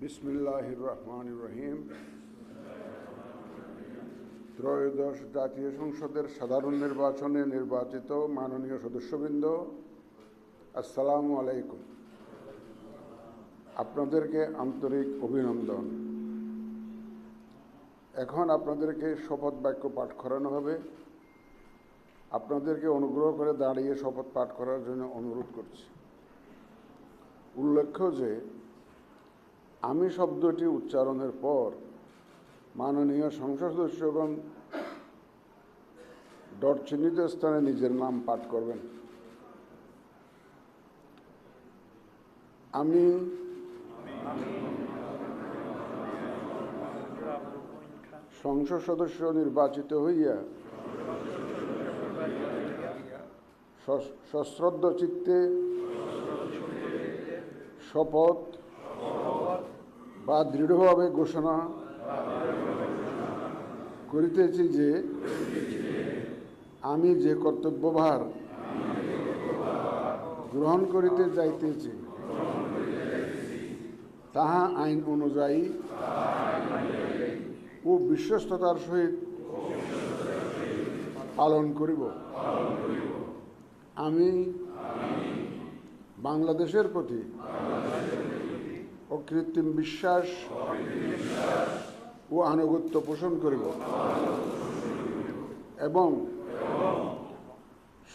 বিসমিল্লাহির রহমানির রহিম। ত্রয়োদশ জাতীয় সংসদের সাধারণ নির্বাচনে নির্বাচিত মাননীয় সদস্যবৃন্দ, আসসালামু আলাইকুম। আপনাদেরকে আন্তরিক অভিনন্দন। এখন আপনাদেরকে শপথ বাক্য পাঠ করানো হবে। আপনাদেরকে অনুগ্রহ করে দাঁড়িয়ে শপথ পাঠ করার জন্য অনুরোধ করছি। উল্লেখ্য যে আমি শব্দটি উচ্চারণের পর মাননীয় সংসদ সদস্যগণ ডট চিহ্নিত স্থানে নিজের নাম পাঠ করবেন। আমি সংসদ সদস্য নির্বাচিত হইয়া সশ্রদ্ধ চিত্তে শপথ বা দৃঢ়ভাবে ঘোষণা করিতেছি যে আমি যে কর্তব্যভার গ্রহণ করিতে যাইতেছি তাহা আইন অনুযায়ী ও বিশ্বস্ততার সহিত পালন করিব। আমি বাংলাদেশের প্রতি অকৃত্রিম বিশ্বাস ও আনুগত্য পোষণ করিব এবং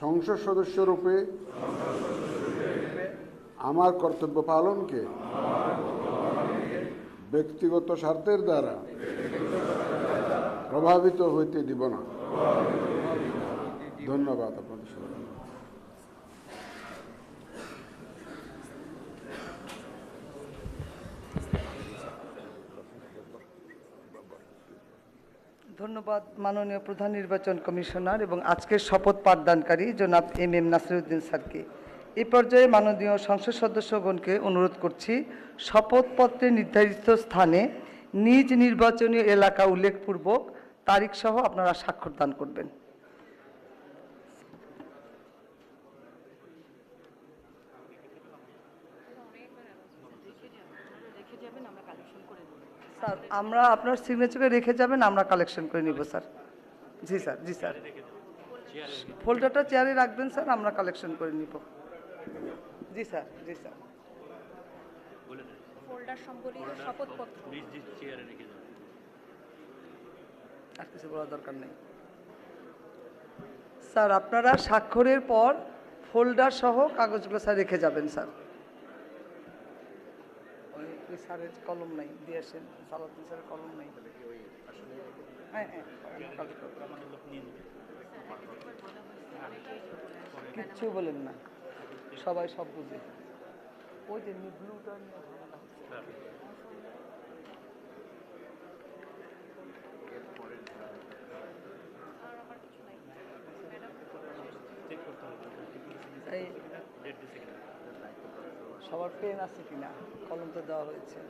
সংসদ সদস্যরূপে আমার কর্তব্য পালনকে ব্যক্তিগত স্বার্থের দ্বারা প্রভাবিত হইতে দিব না। ধন্যবাদ আপনাদের সবাই। ধন্যবাদ মাননীয় প্রধান নির্বাচন কমিশনার এবং আজকের শপথ পাঠদানকারী জনাব এম নাসিরউদ্দিন স্যারকে। এই পর্যায়ে মাননীয় সংসদ সদস্যগণকে অনুরোধ করছি শপথপত্রে নির্ধারিত স্থানে নিজ নির্বাচনী এলাকা উল্লেখপূর্বক তারিখ সহ আপনারা স্বাক্ষর দান করবেন। স্যার আমরা আপনার সিগনেচারে রেখে যাবেন, আমরা কালেকশন করে নিব স্যার। জি স্যার, জি স্যার, ফোল্ডারটা চেয়ারে রাখবেন স্যার, আমরা কালেকশন করে নিব। জি স্যার, জি স্যার। ফোল্ডার সম্বলিত শপথপত্র নিজ চেয়ারে রেখে যাবেন, আর কিছু বলার দরকার নেই স্যার। আপনারা স্বাক্ষরের পর ফোল্ডার সহ কাগজগুলো স্যার রেখে যাবেন স্যার। ওই স্যারের কলম নাই, দিয়ে আসেন। সালাউদ্দিন স্যারের কলম নাই। হ্যাঁ হ্যাঁ, কিচ্ছু বলেন না, সবাই সব বুঝে। ওই যে ব্লুটা নিয়ে এই সবার পেন আছে কিনা? কলম তো দেওয়া হয়েছে।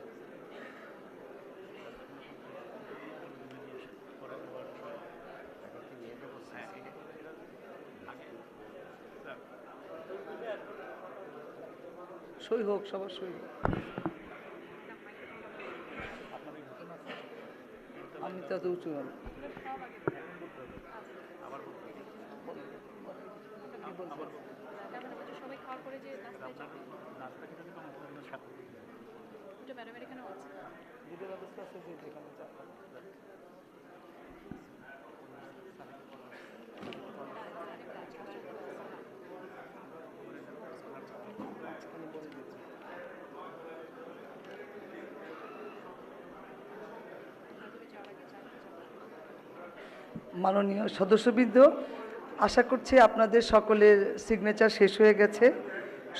সই হোক, সবার সই হোক। আমি তো এত উঁচু না। সবাই খাওয়ার পরে যে ম্যাডামের এখানেও আছে ভিডিও ব্যবস্থা আছে যে যেখানে মাননীয় সদস্যবৃন্দ, আশা করছি আপনাদের সকলের সিগনেচার শেষ হয়ে গেছে।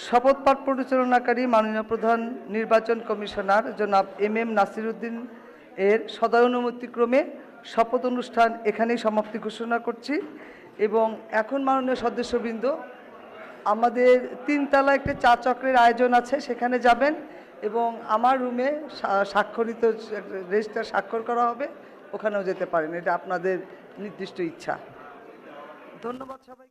শপথ পাঠ পরিচালনাকারী মাননীয় প্রধান নির্বাচন কমিশনার জনাব এম নাসিরউদ্দিন এর সদয়ানুমতিক্রমে শপথ অনুষ্ঠান এখানেই সমাপ্তি ঘোষণা করছি। এবং এখন মাননীয় সদস্যবৃন্দ, আমাদের 3 তলা একটা চা চক্রের আয়োজন আছে, সেখানে যাবেন এবং আমার রুমে স্বাক্ষরিত রেজিস্টার স্বাক্ষর করা হবে, ওখানেও যেতে পারেন। এটা আপনাদের নির্দিষ্ট ইচ্ছা। ধন্যবাদ সবাই।